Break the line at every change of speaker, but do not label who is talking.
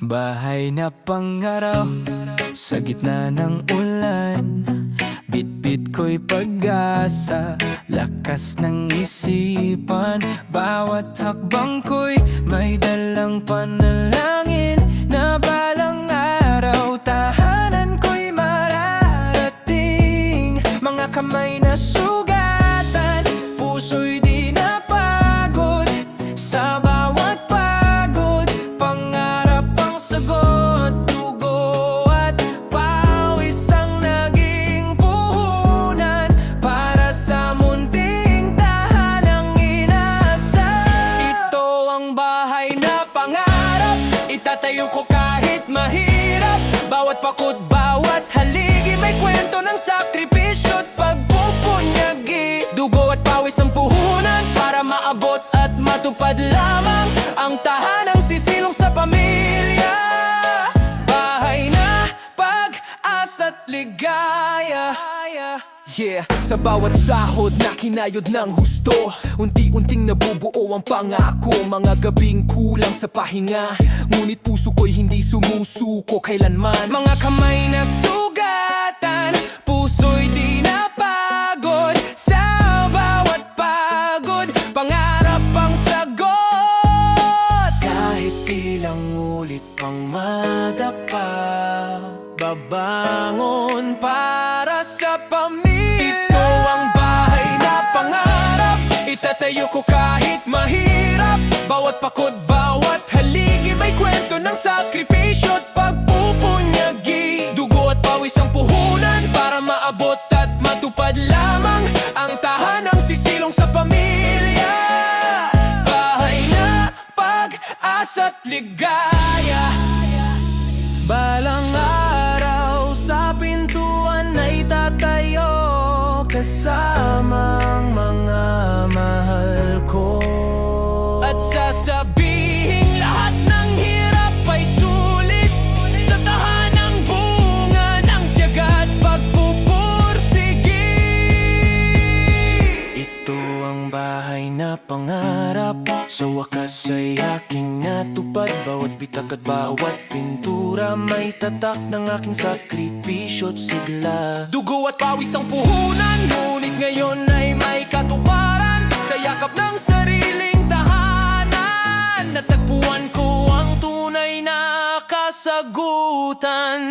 Bahay na pangarap sa gitna ng ulan. Bitbit ko'y pag-asa, lakas ng isipan. Bawat hakbang ko'y may dalang panalangin na balang araw tahanan ko'y mararating. Mga kamay na sugatan, puso'y di napagod. Sa bawat pagod, pangarap ang sagot. Dugo at pawis ang naging puhunan para sa munting tahanang inasal. Ito ang bahay na pangarap, itatayo ko kahit mahirap. Bawat pakot, bawat haligi, may kwento ng sakripisyo at pagpupunyagi. Dugo at pawis ang puhunan para maabot at matupad lamang ang tahanang sisilong sa pamilya. Bahay na pag-asa't ligaya. Yeah, sa bawat sahod na kinayod ng husto, unti-unting nabubuo ang pangako. Mga gabing kulang sa pahinga, ngunit puso ko'y hindi sumusuko kailanman. Mga kamay na sugatan, puso'y di napagod. Sa bawat pagod, pangarap ang sagot. Kahit ilang ulit pang madapa, babangon para sa pamilya. Ito ang bahay na pangarap, itatayo ko kahit mahirap. Bawat pakod, bawat haligi, may kwento ng sakripisyo at pagpupunyagi. Dugo at pawis ang puhunan para maabot at matupad lamang ang tahanang sisilong sa pamilya. Bahay na pag-asa't ligaya. Balang araw sa pintuan ay tatayo kasama ang mga mahal ko. At sasabihin lahat ng hirap ay sulit sa tahanang bunga ng tiyaga at pagpupursigi. Ito ang bahay na pangarap, sa wakas ay aking natupad. Bawat bitak at bawat pintura may tatak ng aking sakripisyo at sigla. Dugo at pawis ang puhunan, ngunit ngayon ay may katuparan. Sa yakap ng sariling tahanan, natagpuan ko ang tunay na kasagutan.